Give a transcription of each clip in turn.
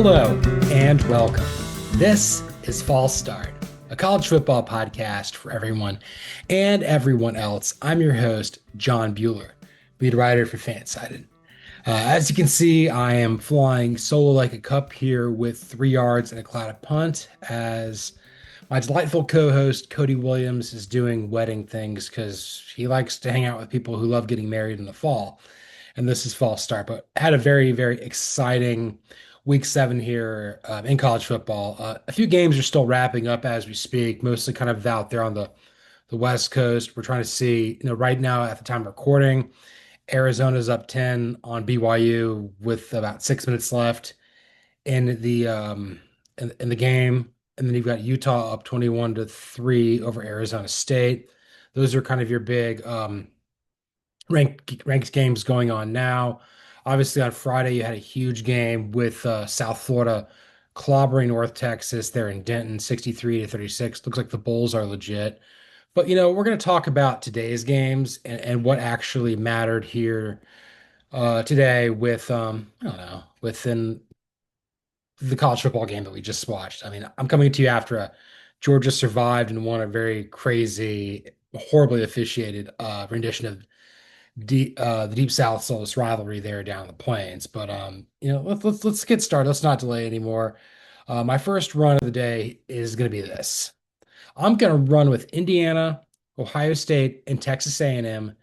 Hello and welcome. This is False Start, a college football podcast for everyone and everyone else. I'm your host, John Buhler, lead writer for FanSided. As you can see, I am flying solo like a cup here with 3 yards and a cloud of punt as my delightful co-host, Cody Williams, is doing wedding things because he likes to hang out with people who love getting married in the fall. And this is false start, but had a very, very exciting week 7 here in college football. A few games are still wrapping up as we speak, mostly kind of out there on the West Coast. We're trying to see, right now at the time of recording, Arizona's up 10 on BYU with about 6 minutes left in the game. And then you've got Utah up 21-3 over Arizona State. Those are kind of your big ranked games going on now. Obviously, on Friday, you had a huge game with South Florida clobbering North Texas there in Denton, 63-36. Looks like the Bulls are legit. But, we're going to talk about today's games and what actually mattered here today with, I don't know, within the college football game that we just watched. I mean, I'm coming to you after Georgia survived and won a very crazy, horribly officiated rendition of the Deep South Soulless rivalry there down in the plains. But let's get started. Let's not delay anymore. My first run of the day is going to be this. I'm going to run with Indiana, Ohio State, and Texas A&M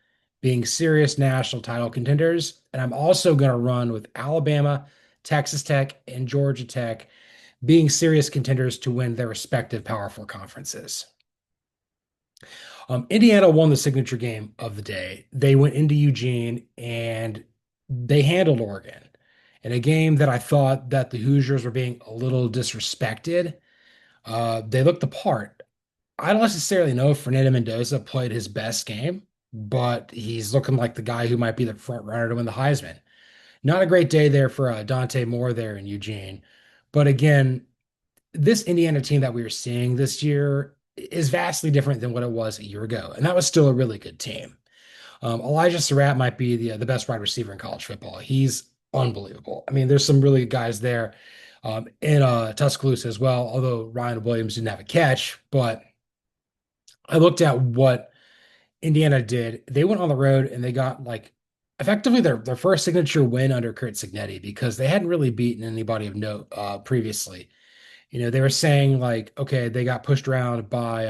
being serious national title contenders, and I'm also going to run with Alabama, Texas Tech, and Georgia Tech being serious contenders to win their respective Power Four conferences. Indiana won the signature game of the day. They went into Eugene and they handled Oregon in a game that I thought that the Hoosiers were being a little disrespected. They looked the part. I don't necessarily know if Fernando Mendoza played his best game, but he's looking like the guy who might be the front runner to win the Heisman. Not a great day there for Dante Moore there in Eugene. But again, this Indiana team that we are seeing this year is vastly different than what it was a year ago. And that was still a really good team. Elijah Surratt might be the best wide receiver in college football. He's unbelievable. I mean, there's some really good guys there in Tuscaloosa as well, although Ryan Williams didn't have a catch. But I looked at what Indiana did. They went on the road and they got effectively their first signature win under Curt Cignetti because they hadn't really beaten anybody of note previously. They were saying okay, they got pushed around by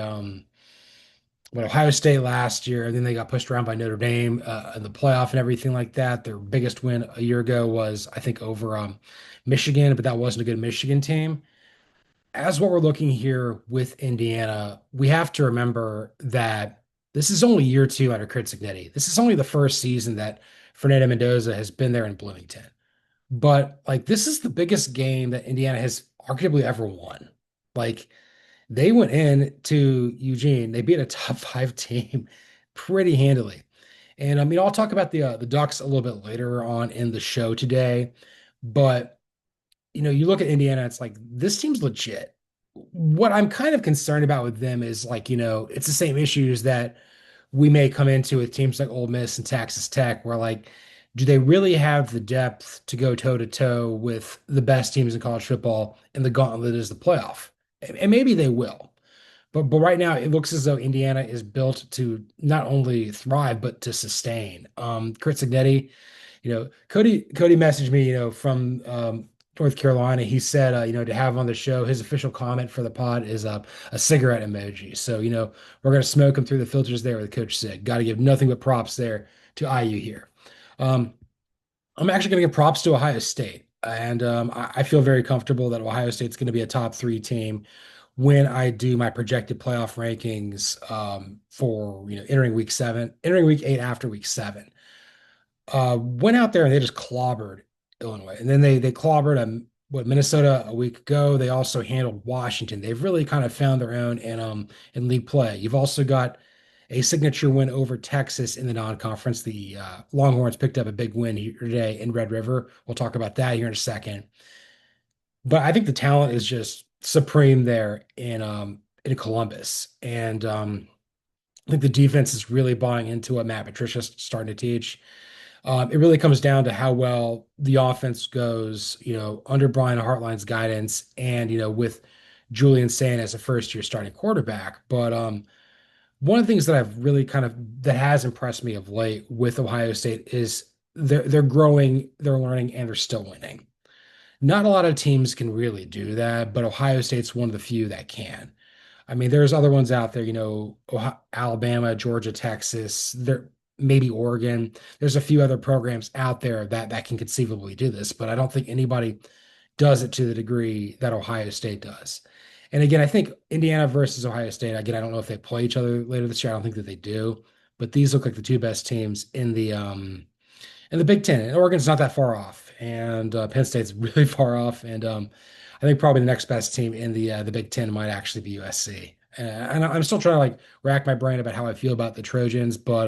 Ohio State last year, and then they got pushed around by Notre Dame in the playoff and everything like that. Their biggest win a year ago was, I think, over Michigan, but that wasn't a good Michigan team. As what we're looking here with Indiana, we have to remember that this is only year 2 under Curt Cignetti. This is only the first season that Fernando Mendoza has been there in Bloomington. But this is the biggest game that Indiana has arguably ever won. They went in to Eugene, they beat a top 5 team pretty handily. And I mean, I'll talk about the Ducks a little bit later on in the show today. But you look at Indiana, it's this team's legit. What I'm kind of concerned about with them is it's the same issues that we may come into with teams like Ole Miss and Texas Tech, where do they really have the depth to go toe to toe with the best teams in college football in the gauntlet is the playoff? And maybe they will. But right now it looks as though Indiana is built to not only thrive, but to sustain. Curt Cignetti, Cody messaged me, from North Carolina. He said, to have on the show, his official comment for the pod is a cigarette emoji. So, we're going to smoke him through the filters there with Coach Sig. Got to give nothing but props there to IU here. I'm actually going to give props to Ohio State. And I feel very comfortable that Ohio State's going to be a top 3 team when I do my projected playoff rankings for entering week 8 after week 7. Went out there and they just clobbered Illinois, and then they clobbered Minnesota a week ago. They also handled Washington. They've really kind of found their own in league play. You've also got a signature win over Texas in the non-conference. The Longhorns picked up a big win here today in Red River. We'll talk about that here in a second. But I think the talent is just supreme there in Columbus, and I think the defense is really buying into what Matt Patricia's starting to teach. It really comes down to how well the offense goes, under Brian Hartline's guidance and, with Julian Sand as a first year starting quarterback. But one of the things that I've really that has impressed me of late with Ohio State is they're growing, they're learning, and they're still winning. Not a lot of teams can really do that, but Ohio State's one of the few that can. I mean, there's other ones out there, Alabama, Georgia, Texas, there maybe Oregon. There's a few other programs out there that can conceivably do this, but I don't think anybody does it to the degree that Ohio State does. And again, I think Indiana versus Ohio State, again, I don't know if they play each other later this year. I don't think that they do, but these look like the two best teams in the Big Ten. And Oregon's not that far off, and Penn State's really far off. And I think probably the next best team in the Big Ten might actually be USC. And I'm still trying to like rack my brain about how I feel about the Trojans, but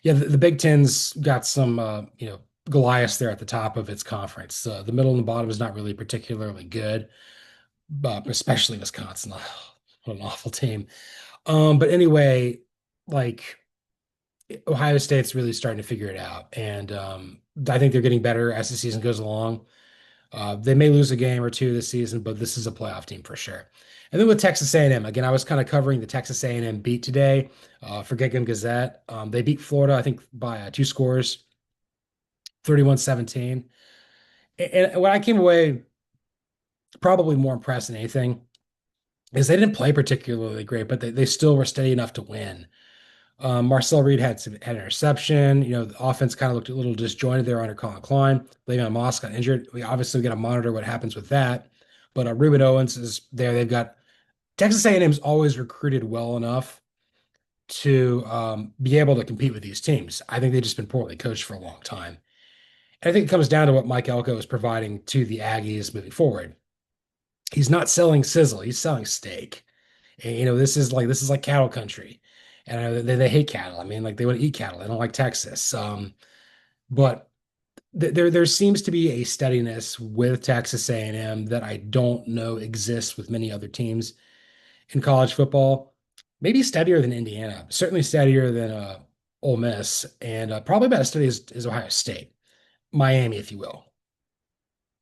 yeah, the Big Ten's got some Goliaths there at the top of its conference. The middle and the bottom is not really particularly good, but especially Wisconsin. What an awful team. But anyway, like Ohio State's really starting to figure it out, and I think they're getting better as the season goes along. They may lose a game or two this season, but this is a playoff team for sure. And then with Texas A&M, again, I was kind of covering the Texas A&M beat today for Gig'em Gazette. They beat Florida, I think, by two scores, 31-17. And when I came away probably more impressed than anything is they didn't play particularly great, but they still were steady enough to win. Marcel Reed had an interception. The offense kind of looked a little disjointed there under Colin Klein. Le'Veon Moss got injured. We obviously got to monitor what happens with that. But Ruben Owens is there. They've got Texas A&M's always recruited well enough to be able to compete with these teams. I think they've just been poorly coached for a long time. And I think it comes down to what Mike Elko is providing to the Aggies moving forward. He's not selling sizzle. He's selling steak. And, this is like cattle country. And I know they hate cattle. I mean, like they want to eat cattle. They don't like Texas. But there seems to be a steadiness with Texas A&M that I don't know exists with many other teams in college football. Maybe steadier than Indiana, certainly steadier than Ole Miss, and probably about as steady as Ohio State, Miami, if you will.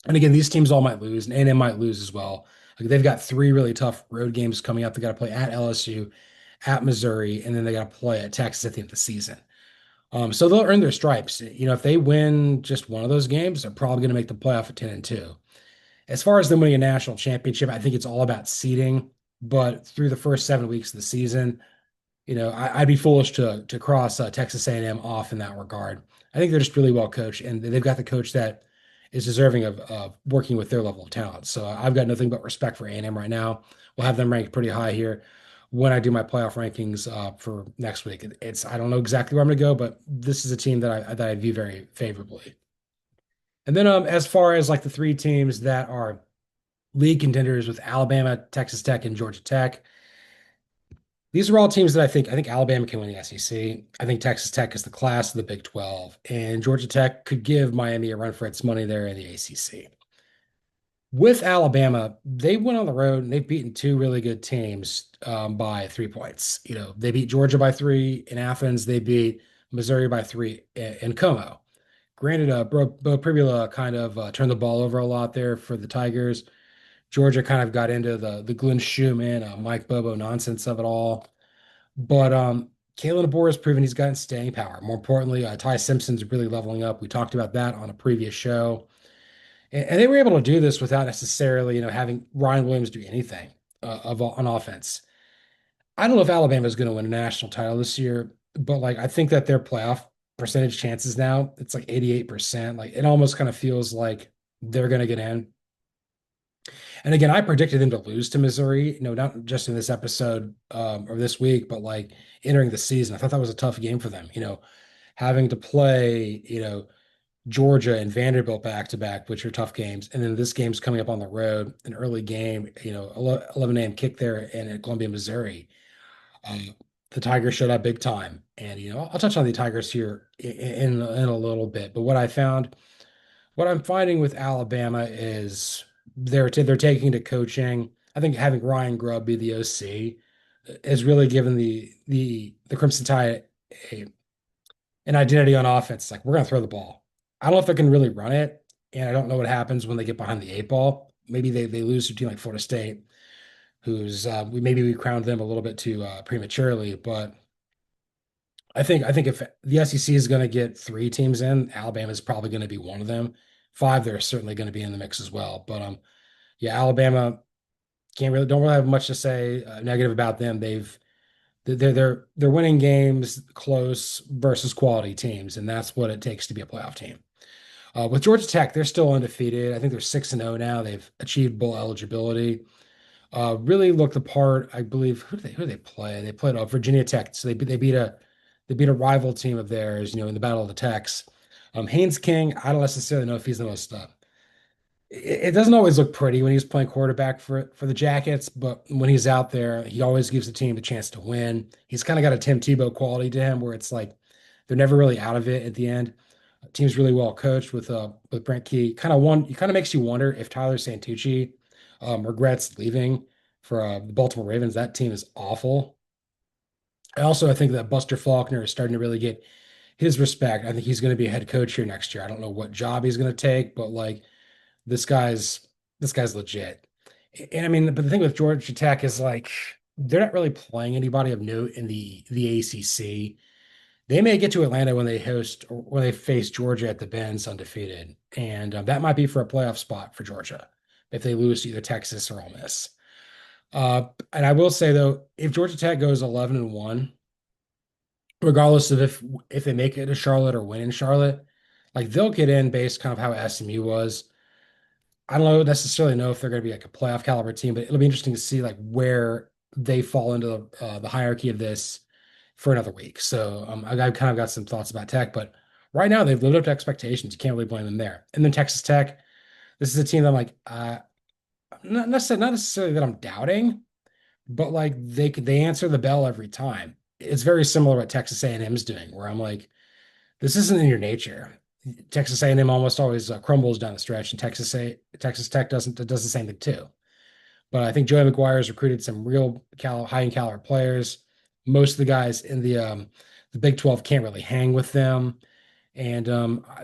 And again, these teams all might lose, and A&M might lose as well. Like they've got three really tough road games coming up. They got to play at LSU, at Missouri, and then they got to play at Texas at the end of the season. So they'll earn their stripes. If they win just one of those games, they're probably going to make the playoff at 10-2. As far as them winning a national championship, I think it's all about seeding. But through the first 7 weeks of the season, I'd be foolish to cross Texas A&M off in that regard. I think they're just really well coached, and they've got the coach that is deserving of working with their level of talent. So I've got nothing but respect for A&M right now. We'll have them ranked pretty high here when I do my playoff rankings for next week. I don't know exactly where I'm going to go, but this is a team that I view very favorably. And then as far as like the three teams that are league contenders with Alabama, Texas Tech, and Georgia Tech. These are all teams that I think Alabama can win the SEC. I think Texas Tech is the class of the Big 12, and Georgia Tech could give Miami a run for its money there in the ACC. With Alabama, they went on the road and they've beaten two really good teams by 3 points. They beat Georgia by three in Athens. They beat Missouri by three in Como. Granted, Bo Pribula kind of turned the ball over a lot there for the Tigers. Georgia kind of got into the Glenn Schumann, Mike Bobo nonsense of it all. But Kalen DeBoer has proven he's gotten staying power. More importantly, Ty Simpson's really leveling up. We talked about that on a previous show. And they were able to do this without necessarily, having Ryan Williams do anything on offense. I don't know if Alabama is going to win a national title this year, but like I think that their playoff percentage chances now, it's like 88%. Like it almost kind of feels like they're going to get in. And again, I predicted them to lose to Missouri, not just in this episode or this week, but like entering the season. I thought that was a tough game for them, having to play, Georgia and Vanderbilt back to back, which are tough games. And then this game's coming up on the road, an early game, 11 a.m. kick there in Columbia, Missouri. The Tigers showed up big time. And, I'll touch on the Tigers here in a little bit. But what I'm finding with Alabama is they're taking to coaching. I think having Ryan Grubb be the OC has really given the Crimson Tide an identity on offense. Like we're going to throw the ball. I don't know if they can really run it, and I don't know what happens when they get behind the eight ball. Maybe they lose to a team like Florida State, who's we crowned them a little bit too prematurely. But I think if the SEC is going to get three teams in, Alabama is probably going to be one of them. Five, they're certainly going to be in the mix as well. But yeah, Alabama can't really don't really have much to say negative about them. They're winning games close versus quality teams, and that's what it takes to be a playoff team. With Georgia Tech, they're still undefeated. I think they're 6-0 now. They've achieved bowl eligibility. Really looked the part. I believe who did they play? They played Virginia Tech, so they beat a rival team of theirs. In the Battle of the Techs. Haynes King, I don't necessarily know if he's the most it doesn't always look pretty when he's playing quarterback for the Jackets, but when he's out there, he always gives the team the chance to win. He's kind of got a Tim Tebow quality to him, where it's like they're never really out of it at the end. Team's really well coached with Brent Key. It kind of makes you wonder if Tyler Santucci regrets leaving for the Baltimore Ravens. That team is awful. I think that Buster Faulkner is starting to really get his respect. I think he's going to be a head coach here next year. I don't know what job he's going to take, but like this guy's this guy's legit. And I mean, but the thing with Georgia Tech is like they're not really playing anybody of note in the ACC. They may get to Atlanta when they host or when they face Georgia at the Benz undefeated, and that might be for a playoff spot for Georgia if they lose to either Texas or Ole Miss. And I will say though, if Georgia Tech goes 11-1, regardless of if they make it to Charlotte or win in Charlotte, like they'll get in based kind of how SMU was. I don't necessarily know if they're going to be like a playoff caliber team, but it'll be interesting to see like where they fall into the hierarchy of this for another week. So I've kind of got some thoughts about Tech, but right now they've lived up to expectations. You can't really blame them there. And then Texas Tech, this is a team that I'm like, not necessarily that I'm doubting, but like they answer the bell every time. It's very similar to what Texas A&M is doing, where I'm like, this isn't in your nature. Texas A&M almost always crumbles down the stretch, and Texas Tech does the same thing too. But I think Joey McGuire has recruited some real high in caliber players. Most of the guys in the Big 12 can't really hang with them, and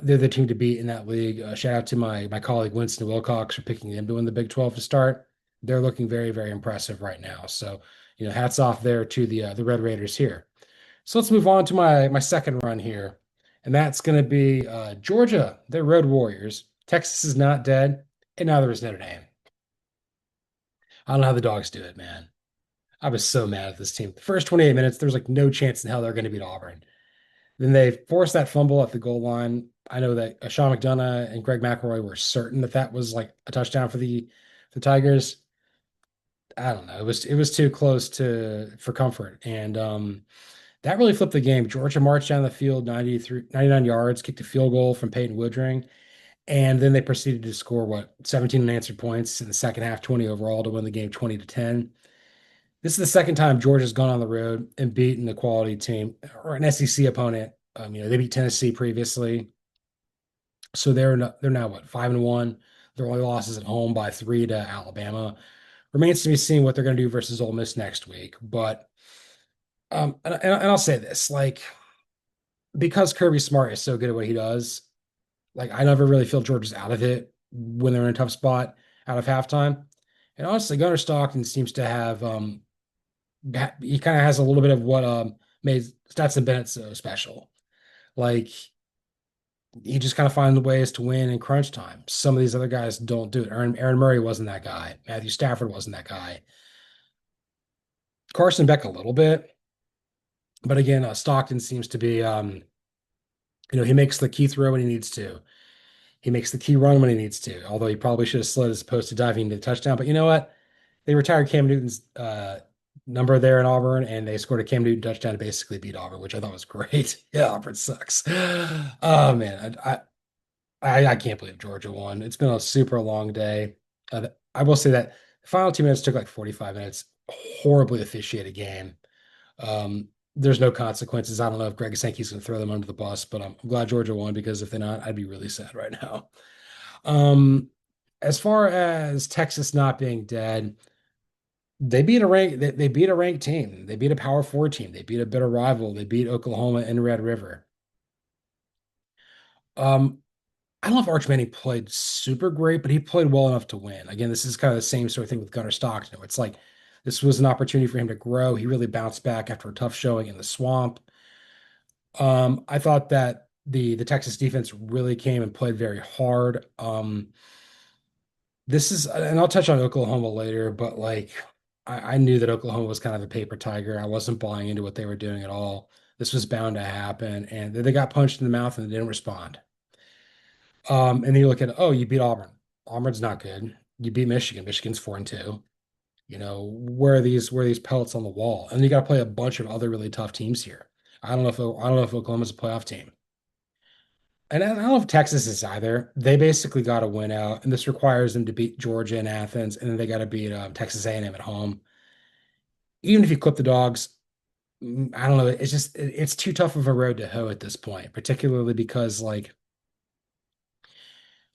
they're the team to beat in that league. Shout out to my colleague Winston Wilcox for picking them to win the Big 12 to start. They're looking very very impressive right now. So hats off there to the Red Raiders here. So let's move on to my second run here, and that's going to be Georgia. They're Road Warriors. Texas is not dead, and neither is Notre Dame. I don't know how the Dogs do it, man. I was so mad at this team. The first 28 minutes, there was like no chance in hell they're going to beat Auburn. Then they forced that fumble at the goal line. I know that Sean McDonough and Greg McElroy were certain that that was like a touchdown for the Tigers. I don't know. It was too close to for comfort, and that really flipped the game. Georgia marched down the field 99 yards, kicked a field goal from Peyton Woodring, and then they proceeded to score 17 unanswered points in the second half, 20 overall to win the game 20-10. This is the second time Georgia's gone on the road and beaten a quality team or an SEC opponent. They beat Tennessee previously, so they're now what 5-1. Their only losses at home by 3 to Alabama. Remains to be seen what they're going to do versus Ole Miss next week. But and I'll say this, like because Kirby Smart is so good at what he does, like I never really feel Georgia's out of it when they're in a tough spot out of halftime. And honestly, Gunnar Stockton seems to have he kind of has a little bit of what made Stetson Bennett so special. Like he just kind of finds ways to win in crunch time. Some of these other guys don't do it. Aaron Murray wasn't that guy. Matthew Stafford wasn't that guy. Carson Beck a little bit, but again, Stockton seems to be he makes the key throw when he needs to. He makes the key run when he needs to. Although he probably should have slid as opposed to diving into the touchdown. But you know what? They retired Cam Newton's number there in Auburn, and they scored a Cam Newton touchdown to basically beat Auburn, which I thought was great. Yeah, Auburn sucks. Oh man, I can't believe Georgia won. It's been a super long day. I will say that the final 2 minutes took like 45 minutes. Horribly officiated game. There's no consequences. I don't know if Greg Sankey's going to throw them under the bus, but I'm glad Georgia won because if they're not, I'd be really sad right now. Um, as far as Texas not being dead, they beat a ranked team. They beat a Power Four team. They beat a bitter rival. They beat Oklahoma in Red River. Um, I don't know if Arch Manning played super great, but he played well enough to win. Again, this is kind of the same sort of thing with Gunnar Stockton. It's like this was an opportunity for him to grow. He really bounced back after a tough showing in the swamp. I thought that the Texas defense really came and played very hard. This is, and I'll touch on Oklahoma later, but like I knew that Oklahoma was kind of a paper tiger. I wasn't buying into what they were doing at all. This was bound to happen, and they got punched in the mouth and they didn't respond. And then you look at, oh, you beat Auburn. Auburn's not good. You beat Michigan. Michigan's 4-2. Where are these pellets on the wall? And you got to play a bunch of other really tough teams here. I don't know if Oklahoma's a playoff team. And I don't know if Texas is either. They basically got to win out, and this requires them to beat Georgia and Athens, and then they got to beat Texas A&M at home. Even if you clip the dogs, I don't know. It's just it's too tough of a road to hoe at this point, particularly because like,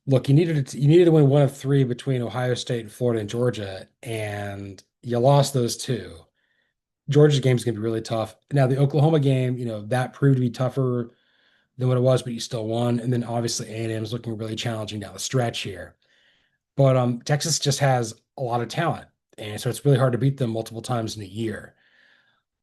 look, you needed to win one of three between Ohio State and Florida and Georgia, and you lost those two. Georgia's game is going to be really tough. Now the Oklahoma game, that proved to be tougher than what it was, but you still won. And then obviously A&M is looking really challenging down the stretch here. But Texas just has a lot of talent, and so it's really hard to beat them multiple times in a year.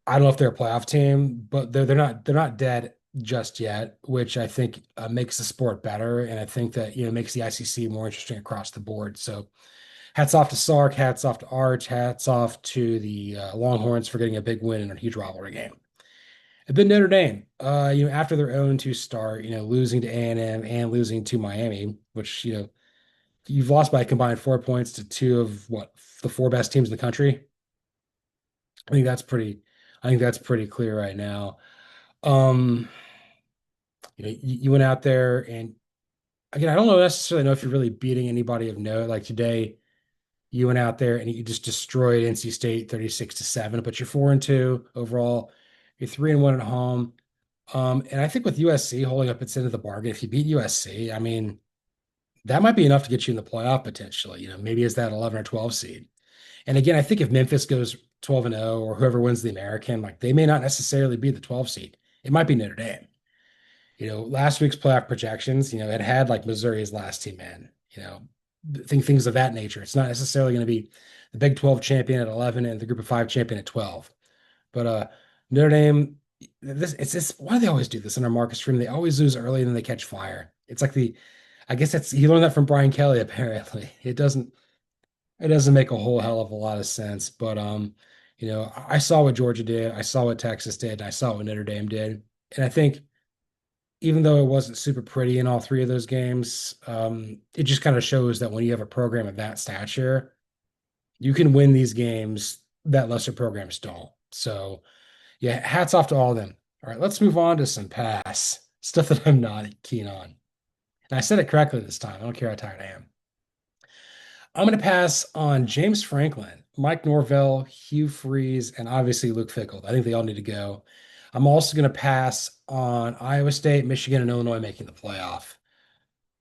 I don't know if they're a playoff team, but they're not dead just yet, which I think makes the sport better, and I think that makes the ICC more interesting across the board. So hats off to Sark, hats off to Arch, hats off to the Longhorns for getting a big win in a huge rivalry game. And then Notre Dame, after their own to start, losing to A&M and losing to Miami, which you've lost by a combined 4 points to two of what the four best teams in the country. I think that's pretty. I think that's pretty clear right now. Um, you went out there and again, I don't know necessarily know if you're really beating anybody of note. Like today, you went out there and you just destroyed NC State 36-7, but you're 4-2 overall. You're 3-1 at home. And I think with USC holding up its end of the bargain, if you beat USC, I mean, that might be enough to get you in the playoff potentially. Maybe as that 11 or 12 seed. And again, I think if Memphis goes 12-0 or whoever wins the American, like they may not necessarily be the 12 seed. It might be Notre Dame. Last week's playoff projections, it had like Missouri as last team in, things of that nature. It's not necessarily going to be the Big 12 champion at 11 and the Group of Five champion at 12. But Notre Dame, it's this. Why do they always do this in our Marcus stream? They always lose early and then they catch fire. It's like I guess that's he learned that from Brian Kelly apparently. It doesn't make a whole hell of a lot of sense. But I saw what Georgia did, I saw what Texas did, and I saw what Notre Dame did, and I think even though it wasn't super pretty in all three of those games, it just kind of shows that when you have a program of that stature, you can win these games that lesser programs don't. So, yeah, hats off to all of them. All right, let's move on to some pass stuff that I'm not keen on. And I said it correctly this time. I don't care how tired I am. I'm going to pass on James Franklin, Mike Norvell, Hugh Freeze, and obviously Luke Fickell. I think they all need to go. I'm also going to pass on Iowa State, Michigan, and Illinois making the playoff.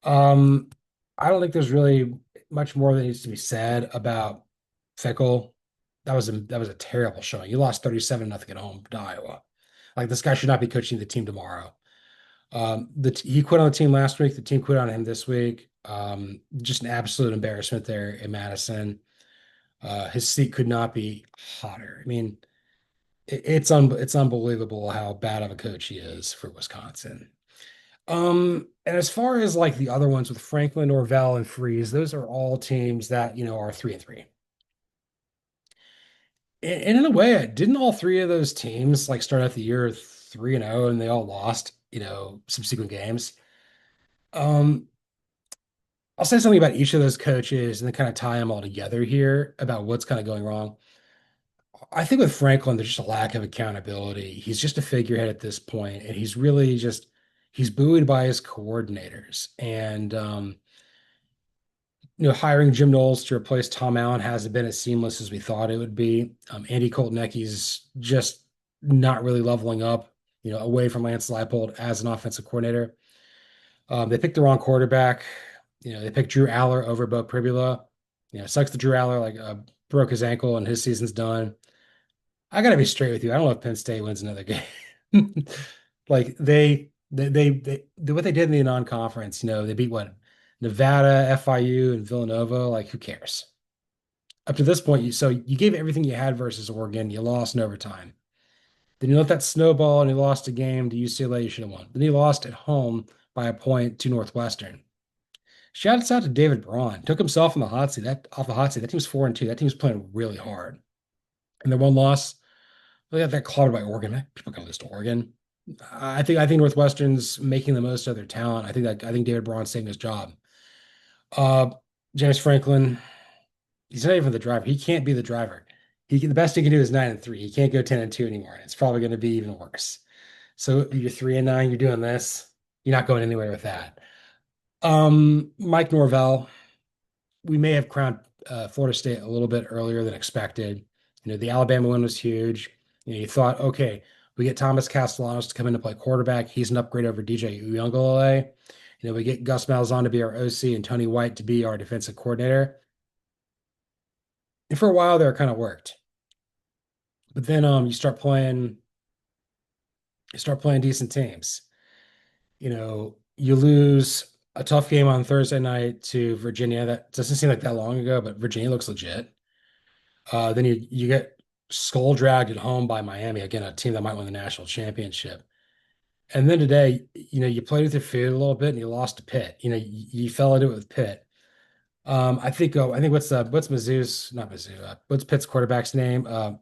Um, I don't think there's really much more that needs to be said about Fickell. That was a terrible showing. You lost 37-0 at home to Iowa. Like this guy should not be coaching the team tomorrow. He quit on the team last week. The team quit on him this week. Just an absolute embarrassment there in Madison. His seat could not be hotter. I mean, it's unbelievable how bad of a coach he is for Wisconsin. And as far as like the other ones with Franklin, Norvell, and Freeze, those are all teams that are 3-3. And in a way, didn't all three of those teams like start out the year 3-0 and they all lost, subsequent games? Um, I'll say something about each of those coaches and then kind of tie them all together here about what's kind of going wrong. I think with Franklin, there's just a lack of accountability. He's just a figurehead at this point, and he's buoyed by his coordinators. And hiring Jim Knowles to replace Tom Allen hasn't been as seamless as we thought it would be. Andy Koltnecki's just not really leveling up, away from Lance Leipold as an offensive coordinator. They picked the wrong quarterback. They picked Drew Aller over Bo Pribula. It sucks that Drew Aller broke his ankle and his season's done. I gotta be straight with you. I don't know if Penn State wins another game. Like What they did in the non-conference, they beat what? Nevada, FIU, and Villanova. Like, who cares? Up to this point, you gave everything you had versus Oregon. You lost in overtime. Then you let that snowball and you lost a game to UCLA you should have won. Then you lost at home by a point to Northwestern. Shouts out to David Braun. Took himself on the hot seat. That off the hot seat. That team's 4-2. That team's playing really hard. And their one loss, they got that clobbered by Oregon. Man, people can lose to Oregon. I think Northwestern's making the most of their talent. I think David Braun's saving his job. Uh James Franklin, he's not even the driver. He can't be the driver. The best he can do is 9-3. He can't go 10-2 anymore. It's probably going to be even worse. So you're 3-9, you're doing this. You're not going anywhere with that. Mike Norvell, we may have crowned Florida State a little bit earlier than expected. The Alabama win was huge. You thought, okay, we get Thomas Castellanos to come in to play quarterback. He's an upgrade over DJ Uyunglele. We get Gus Malzahn to be our OC and Tony White to be our defensive coordinator. And for a while there, it kind of worked. But then you start playing decent teams. You lose a tough game on Thursday night to Virginia. That doesn't seem like that long ago, but Virginia looks legit. Then you get skull dragged at home by Miami, again, a team that might win the national championship. And then today, you played with your feet a little bit and you lost to Pitt. You fell into it with Pitt. I think what's Mizzou's not Mizzou. What's Pitt's quarterback's name? I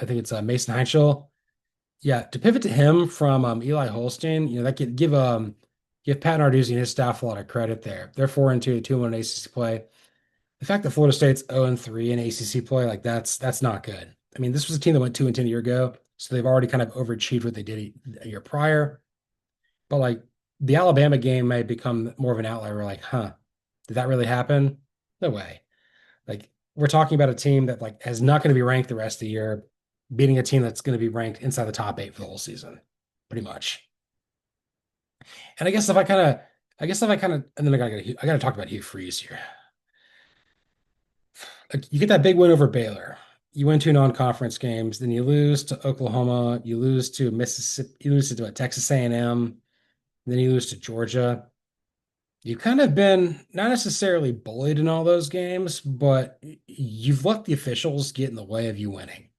think it's Mason Heinschel. Yeah, to pivot to him from Eli Holstein, that could give Pat Narduzzi and his staff a lot of credit there. They're 4-2, 2-1 in ACC play. The fact that Florida State's 0-3 in ACC play, like that's not good. I mean, this was a team that went 2-10 a year ago, so they've already kind of overachieved what they did a year prior. But like the Alabama game may become more of an outlier. We're like, huh, did that really happen? No way. Like we're talking about a team that like is not going to be ranked the rest of the year, beating a team that's going to be ranked inside the top 8 for the whole season, pretty much. And and then I gotta talk about Hugh Freeze here. Like you get that big win over Baylor. You win two non-conference games, then you lose to Oklahoma, you lose to Mississippi, you lose to Texas A&M, then you lose to Georgia. You've kind of been not necessarily bullied in all those games, but you've let the officials get in the way of you winning.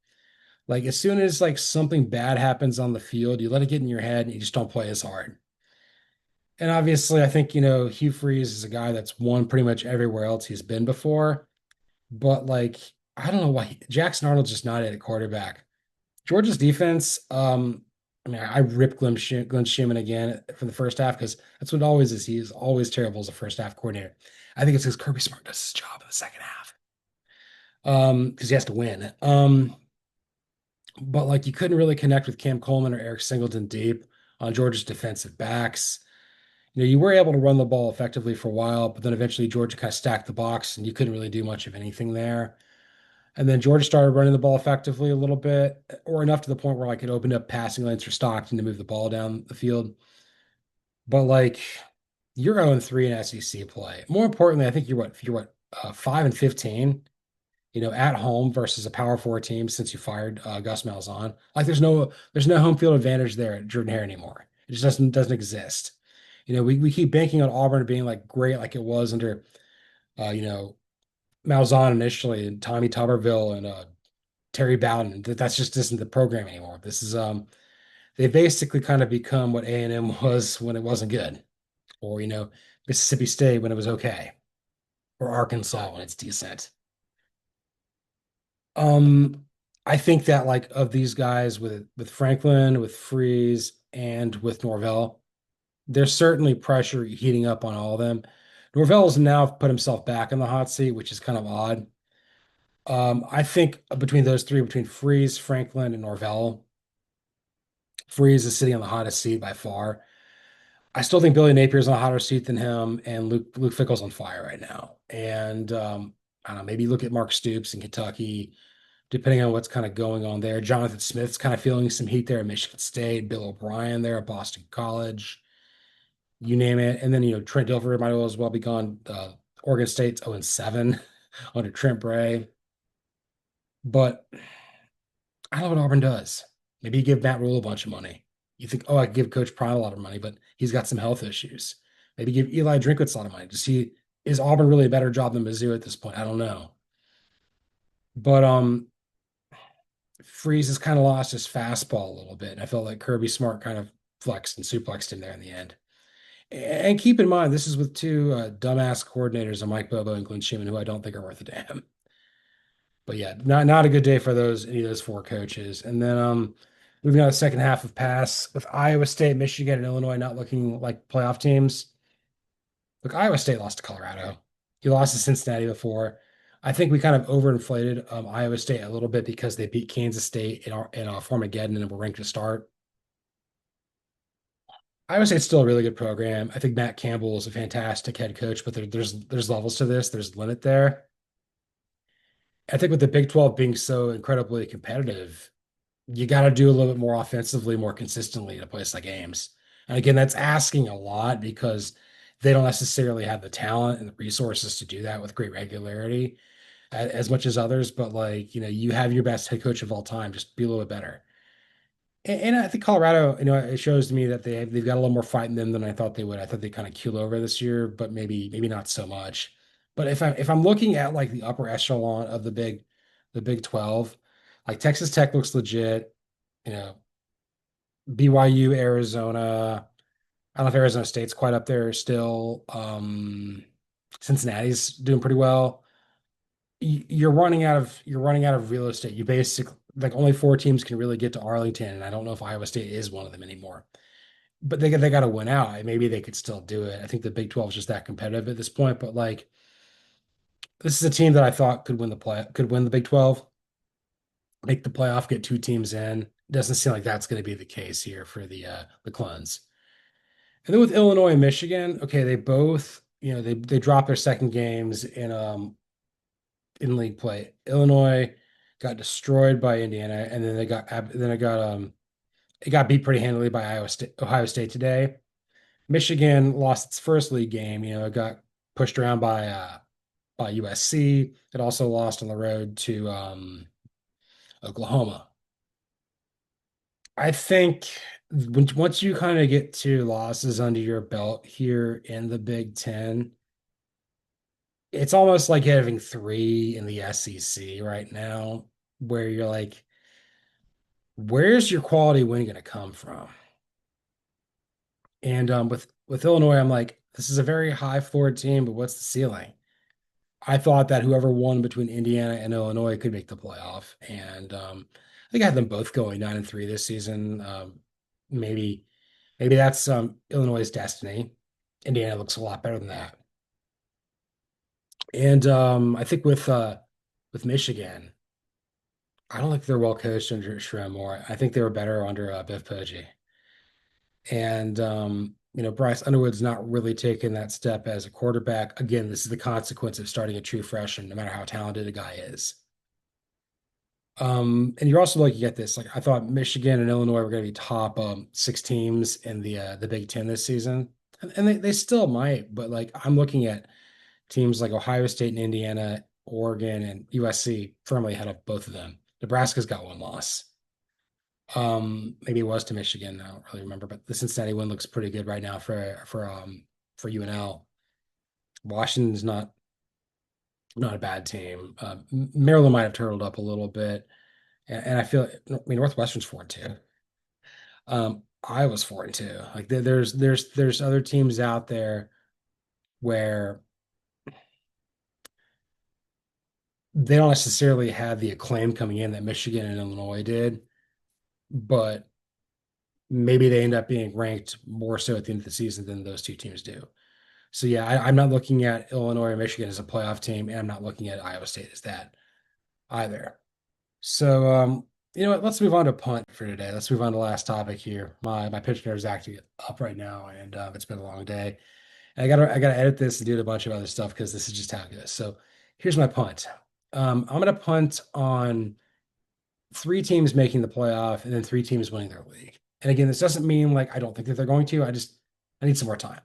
Like as soon as like something bad happens on the field, you let it get in your head and you just don't play as hard. And obviously, I think, Hugh Freeze is a guy that's won pretty much everywhere else he's been before. But like, I don't know why Jackson Arnold's just not at quarterback. Georgia's defense, I mean, I ripped Glenn Schumann again for the first half because that's what it always is. He is always terrible as a first half coordinator. I think it's because Kirby Smart does his job in the second half. Because he has to win. But like you couldn't really connect with Cam Coleman or Eric Singleton deep on Georgia's defensive backs. You were able to run the ball effectively for a while, but then eventually Georgia kind of stacked the box and you couldn't really do much of anything there. And then Georgia started running the ball effectively a little bit, or enough to the point where like it opened up passing lanes for Stockton to move the ball down the field. But like you're 0-3 in SEC play. More importantly, I think you're what 5-15, at home versus a Power Four team since you fired Gus Malzahn. Like there's no home field advantage there at Jordan Hare anymore. It just doesn't exist. We keep banking on Auburn being like great like it was under you know Malzahn initially and Tommy Tuberville and Terry Bowden. That's just isn't the program anymore. This is they basically kind of become what A&M was when it wasn't good, or Mississippi State when it was okay, or Arkansas when it's decent. Um, I think that like of these guys with Franklin, with Freeze, and with Norvell, there's certainly pressure heating up on all of them. Norvell has now put himself back in the hot seat, which is kind of odd. I think between those three, between Freeze, Franklin, and Norvell, Freeze is sitting on the hottest seat by far. I still think Billy Napier's on a hotter seat than him, and Luke Fickell's on fire right now. And I don't know, maybe look at Mark Stoops in Kentucky, depending on what's kind of going on there. Jonathan Smith's kind of feeling some heat there at Michigan State, Bill O'Brien there at Boston College, you name it. And then, Trent Dilfer might as well be gone. Oregon State's 0-7 under Trent Bray. But I don't know what Auburn does. Maybe you give Matt Rule a bunch of money. You think, oh, I could give Coach Prime a lot of money, but he's got some health issues. Maybe give Eli Drinkwitz a lot of money. To see is Auburn really a better job than Mizzou at this point? I don't know. But Freeze has kind of lost his fastball a little bit. And I felt like Kirby Smart kind of flexed and suplexed him there in the end. And keep in mind, this is with two dumbass coordinators, Mike Bobo and Glenn Schumann, who I don't think are worth a damn. But yeah, not a good day for any of those four coaches. And then moving on to the second half of pass with Iowa State, Michigan, and Illinois not looking like playoff teams. Look, Iowa State lost to Colorado. You lost to Cincinnati before. I think we kind of overinflated Iowa State a little bit because they beat Kansas State in Farmageddon and were ranked to start. Iowa State's still a really good program. I think Matt Campbell is a fantastic head coach, but there's levels to this. There's a limit there. I think with the Big 12 being so incredibly competitive, you got to do a little bit more offensively, more consistently to play like games. And again, that's asking a lot because they don't necessarily have the talent and the resources to do that with great regularity as much as others. But like, you have your best head coach of all time, just be a little bit better. And I think Colorado, it shows to me that they've got a little more fight in them than I thought they would. I thought they kind of keel over this year, but maybe not so much. But if I'm looking at like the upper echelon of the Big 12, like Texas Tech looks legit, you know, BYU, Arizona. I don't know if Arizona State's quite up there still. Cincinnati's doing pretty well. You're running out of real estate. You basically like only four teams can really get to Arlington, and I don't know if Iowa State is one of them anymore. But they got to win out. Maybe they could still do it. I think the Big 12 is just that competitive at this point. But like this is a team that I thought could win the Big 12, make the playoff, get two teams in. Doesn't seem like that's going to be the case here for the Cluns. And then with Illinois and Michigan, okay, they both, they dropped their second games in league play. Illinois got destroyed by Indiana, and it got beat pretty handily by Ohio State today. Michigan lost its first league game. It got pushed around by USC. It also lost on the road to Oklahoma. I think once you kind of get two losses under your belt here in the Big Ten, it's almost like having three in the SEC right now, where you're like, where's your quality win going to come from? And with Illinois, I'm like, this is a very high floor team, but what's the ceiling? I thought that whoever won between Indiana and Illinois could make the playoff, and I think I had them both going 9-3 this season. Maybe maybe that's Illinois' destiny. Indiana looks a lot better than that. And I think with Michigan, I don't think they're well coached under Sherrod Moore. I think they were better under Biff Poggi. And Bryce Underwood's not really taken that step as a quarterback. Again, this is the consequence of starting a true freshman, no matter how talented a guy is. And you're also looking at this. Like I thought Michigan and Illinois were going to be top six teams in the Big Ten this season. And they still might, but like I'm looking at teams like Ohio State and Indiana, Oregon, and USC firmly ahead of both of them. Nebraska's got one loss. Maybe it was to Michigan. I don't really remember, but the Cincinnati one looks pretty good right now for UNL. Washington's not a bad team. Maryland might have turtled up a little bit, and I mean, Northwestern's 4-2. Iowa's 4-2. Like there's other teams out there where they don't necessarily have the acclaim coming in that Michigan and Illinois did, but maybe they end up being ranked more so at the end of the season than those two teams do. So yeah, I'm not looking at Illinois or Michigan as a playoff team, and I'm not looking at Iowa State as that either. So you know what? Let's move on to punt for today. Let's move on to the last topic here. My pitch nerve is acting up right now, and it's been a long day. And I gotta edit this and do a bunch of other stuff because this is just how it goes. So here's my punt. I'm gonna punt on three teams making the playoff and then three teams winning their league. And again, this doesn't mean like I don't think that they're going to. I need some more time.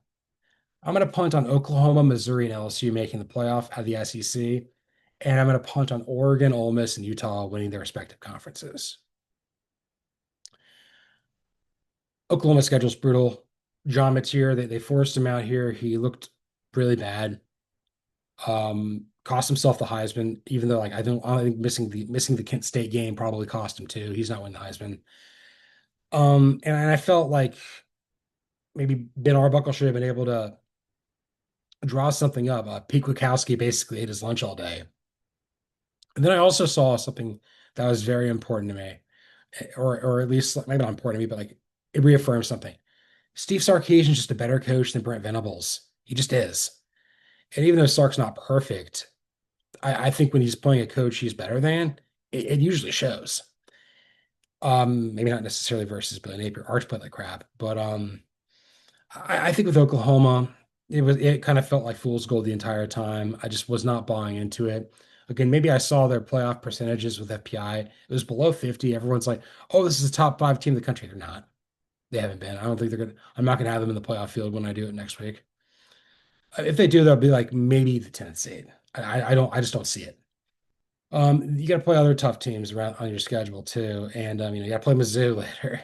I'm going to punt on Oklahoma, Missouri, and LSU making the playoff out of the SEC. And I'm going to punt on Oregon, Ole Miss, and Utah winning their respective conferences. Oklahoma schedule's brutal. John Mateer, they forced him out here. He looked really bad. Cost himself the Heisman, even though like I don't think missing the Kent State game probably cost him too. He's not winning the Heisman. And I felt like maybe Ben Arbuckle should have been able to draw something up. Pete Kwiatkowski basically ate his lunch all day. And then I also saw something that was very important to me, or at least maybe not important to me, but like it reaffirmed something. Steve Sarkisian's just a better coach than Brent Venables. He just is. And even though Sark's not perfect, I think when he's playing a coach he's better than, it usually shows. Maybe not necessarily versus Billy Napier. Arch played like crap, but I think with Oklahoma, it kind of felt like fool's gold the entire time. I just was not buying into it. Again, maybe I saw their playoff percentages with FPI. It was below 50. Everyone's like, "Oh, this is a top five team in the country." They're not. They haven't been. I don't think they're gonna. I'm not gonna have them in the playoff field when I do it next week. If they do, they'll be like maybe the 10th seed. I don't. I just don't see it. You got to play other tough teams around on your schedule too, and you got to play Mizzou later.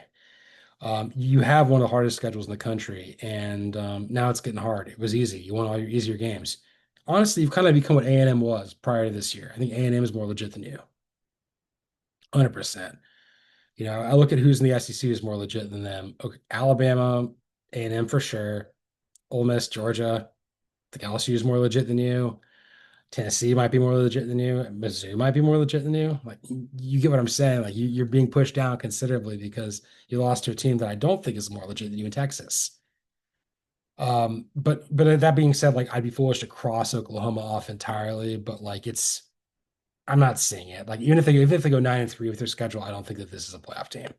You have one of the hardest schedules in the country, and now it's getting hard. It was easy. You won all your easier games. Honestly, you've kind of become what A&M was prior to this year. I think A&M is more legit than you, 100%. I look at who's in the SEC is more legit than them. Okay, Alabama, A&M for sure. Ole Miss, Georgia. I think LSU is more legit than you. Tennessee might be more legit than you. Missouri might be more legit than you. Like you get what I'm saying. Like you're being pushed down considerably because you lost to a team that I don't think is more legit than you in Texas. But that being said, like I'd be foolish to cross Oklahoma off entirely. But like I'm not seeing it. Like even if they go 9-3 with their schedule, I don't think that this is a playoff team.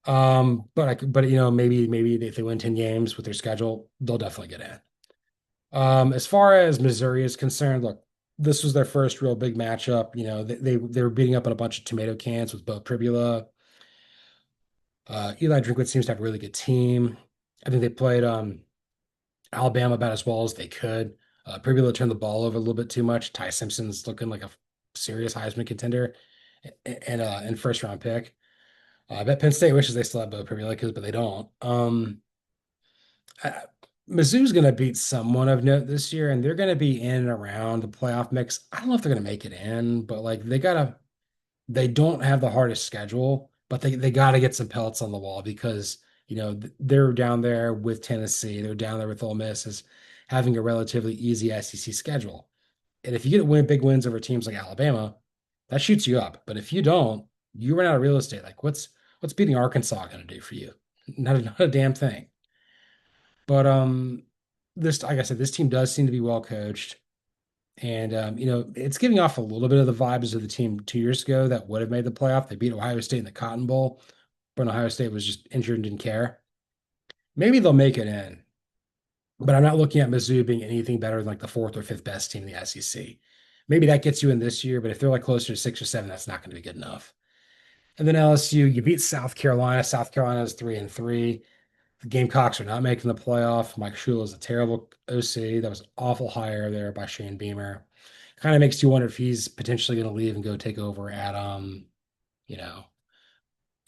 But maybe if they win 10 games with their schedule, they'll definitely get in. As far as Missouri is concerned, look, this was their first real big matchup. They were beating up on a bunch of tomato cans with Bo Pribula. Eli Drinkwitz seems to have a really good team. I think they played Alabama about as well as they could. Pribula turned the ball over a little bit too much. Ty Simpson's looking like a serious Heisman contender and first round pick. I bet Penn State wishes they still had Bo Pribula, but they don't. I, Mizzou's going to beat someone of note this year, and they're going to be in and around the playoff mix. I don't know if they're going to make it in, but like they don't have the hardest schedule, but they got to get some pelts on the wall because they're down there with Tennessee, they're down there with Ole Miss as having a relatively easy SEC schedule. And if you get big wins over teams like Alabama, that shoots you up. But if you don't, you run out of real estate. Like what's beating Arkansas going to do for you? Not a damn thing. But this, like I said, this team does seem to be well coached, and it's giving off a little bit of the vibes of the team 2 years ago that would have made the playoff. They beat Ohio State in the Cotton Bowl, but Ohio State was just injured and didn't care. Maybe they'll make it in, but I'm not looking at Mizzou being anything better than like the fourth or fifth best team in the SEC. Maybe that gets you in this year, but if they're like closer to 6 or 7, that's not going to be good enough. And then LSU, you beat South Carolina. South Carolina is 3-3. The Gamecocks are not making the playoff. Mike Shula is a terrible OC. That was an awful hire there by Shane Beamer. Kind of makes you wonder if he's potentially going to leave and go take over at you know,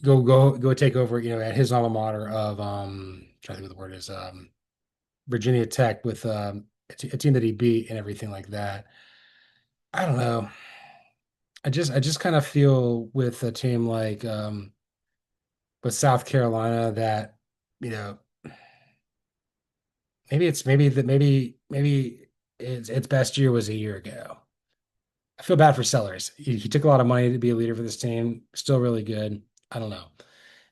go take over, at his alma mater of trying to think what the word is, Virginia Tech with a team that he beat and everything like that. I don't know. I just kind of feel with a team like with South Carolina that, you know, maybe its best year was a year ago. I feel bad for Sellers. He took a lot of money to be a leader for this team. Still really good. I don't know. I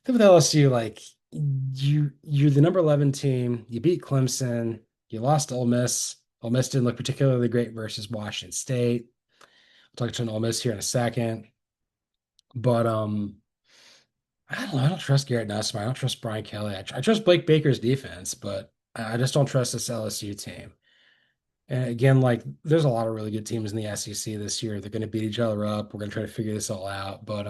think with LSU, like you're the number 11 team. You beat Clemson. You lost to Ole Miss. Ole Miss didn't look particularly great versus Washington State. We'll talk to an Ole Miss here in a second. But I don't know. I don't trust Garrett Nussmeier. I don't trust Brian Kelly. I trust Blake Baker's defense, but I just don't trust this LSU team. And again, like there's a lot of really good teams in the SEC this year. They're going to beat each other up. We're going to try to figure this all out. But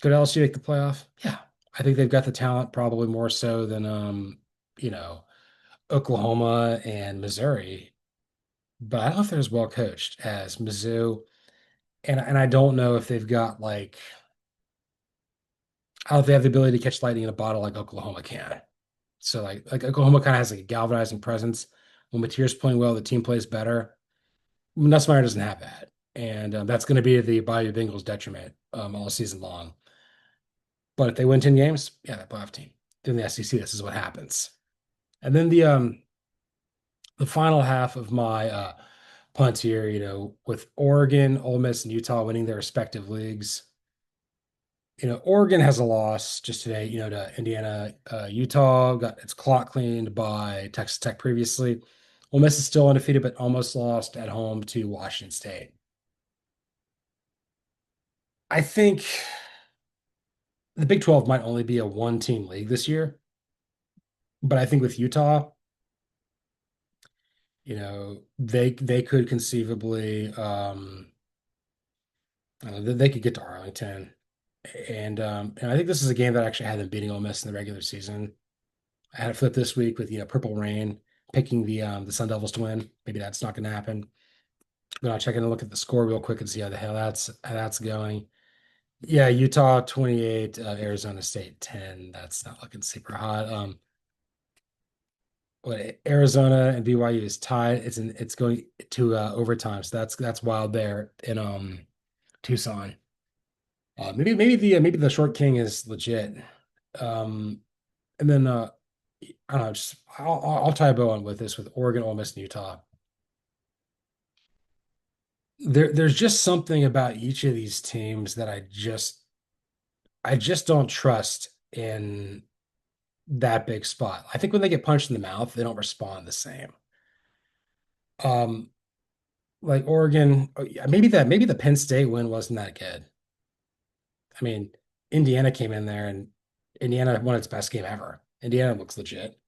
could LSU make the playoff? Yeah, I think they've got the talent probably more so than you know, Oklahoma and Missouri. But I don't know if they're as well coached as Mizzou, and I don't know if they've got like I don't know if they have the ability to catch lightning in a bottle like Oklahoma can. So like Oklahoma kind of has like a galvanizing presence. When Mateer's playing well, the team plays better. Nussmeier doesn't have that, and that's going to be the Bayou Bengals' detriment all season long. But if they win 10 games, yeah, that playoff team. In the SEC, this is what happens. And then the final half of my punt here, with Oregon, Ole Miss, and Utah winning their respective leagues. Oregon has a loss just today, to Indiana. Utah got its clock cleaned by Texas Tech previously. Ole Miss is still undefeated, but almost lost at home to Washington State. I think the Big 12 might only be a one-team league this year, but I think with Utah, they could conceivably they could get to Arlington. And I think this is a game that actually had them beating Ole Miss in the regular season. I had a flip this week with Purple Rain picking the Sun Devils to win. Maybe that's not going to happen. But I'll check in and look at the score real quick and see how the hell that's going. Yeah, Utah 28, Arizona State 10. That's not looking super hot. What Arizona and BYU is tied. It's going to overtime. So that's wild there in Tucson. Maybe the short king is legit. Um, and then I don't know. I'll tie a bow on with this with Oregon, Ole Miss, and Utah. There's just something about each of these teams that I just don't trust in that big spot. I think when they get punched in the mouth, they don't respond the same. Um, like Oregon, oh, yeah, maybe the Penn State win wasn't that good. I mean, Indiana came in there and Indiana won its best game ever. Indiana looks legit.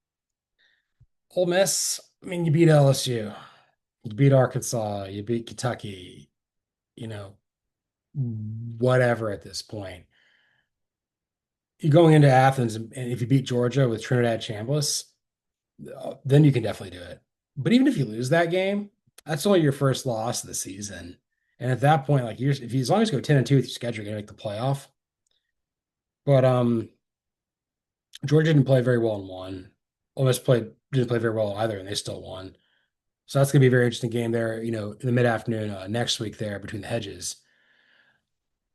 Ole Miss, I mean, you beat LSU, you beat Arkansas, you beat Kentucky, you know, whatever at this point. You're going into Athens, and if you beat Georgia with Trinidad Chambliss, then you can definitely do it. But even if you lose that game, that's only your first loss of the season. And at that point, like if you as long as you go 10-2 with your schedule, you're gonna make the playoff. But Georgia didn't play very well and won. Ole Miss didn't play very well either, and they still won. So that's gonna be a very interesting game there, in the mid-afternoon next week there between the hedges.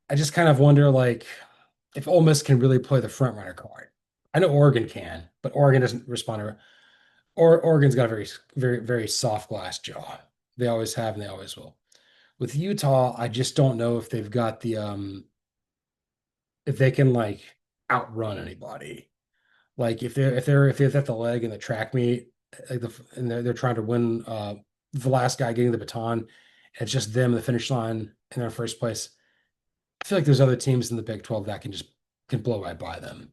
I just kind of wonder like if Ole Miss can really play the front runner card. I know Oregon can, but Oregon doesn't respond to Oregon's got a very, very, very soft glass jaw. They always have and they always will. With Utah, I just don't know if they've got if they can like outrun anybody. Like if they've got the leg in the track meet, and they're trying to win the last guy getting the baton, it's just them in the finish line in their first place. I feel like there's other teams in the Big 12 that can blow right by them.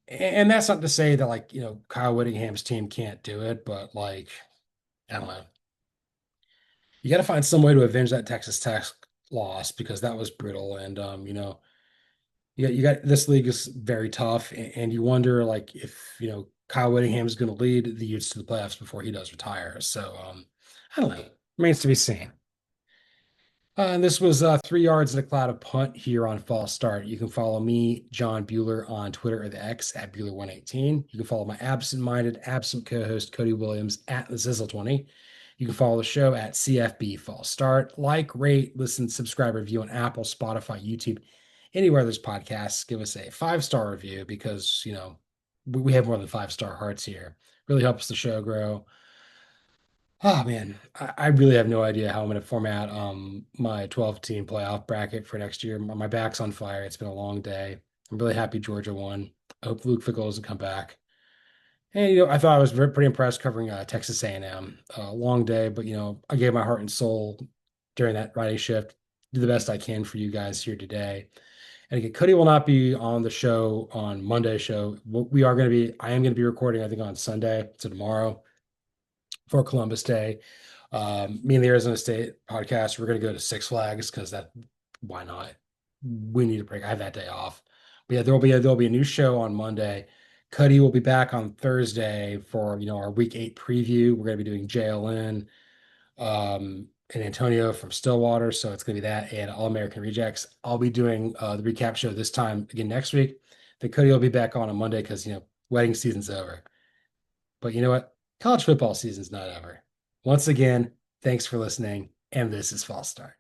And that's not to say that like, Kyle Whittingham's team can't do it, but like, I don't know. You got to find some way to avenge that Texas Tech loss because that was brutal. And you got this league is very tough, and you wonder like if Kyle Whittingham is going to lead the Utes to the playoffs before he does retire. So I don't know. Remains to be seen. And this was 3 yards and a cloud of punt here on False Start. You can follow me, John Buhler, on Twitter or the X at Buhler118. You can follow my absent-minded, absent co-host Cody Williams at the Sizzle20. You can follow the show at CFB False Start. Like, rate, listen, subscribe, review on Apple, Spotify, YouTube, anywhere there's podcasts. Give us a 5-star review because we have more than 5-star hearts here. Really helps the show grow. Oh man, I really have no idea how I'm going to format my 12-team playoff bracket for next year. My back's on fire. It's been a long day. I'm really happy Georgia won. I hope Luke Fickell doesn't come back. And I thought I was pretty impressed covering Texas A&M. Long day, but I gave my heart and soul during that Friday shift. Do the best I can for you guys here today. And again, Cody will not be on the show on Monday's show. I am going to be recording, I think, on Sunday, so tomorrow for Columbus Day. Me and the Arizona State podcast, we're going to go to Six Flags because why not? We need a break. I have that day off. But yeah, there'll be a new show on Monday. Cuddy will be back on Thursday for our Week 8 preview. We're going to be doing JLN and Antonio from Stillwater, so it's going to be that and All American Rejects. I'll be doing the recap show this time again next week. then Cody will be back on Monday because, wedding season's over. But you know what? College football season's not over. Once again, thanks for listening. And this is False Start.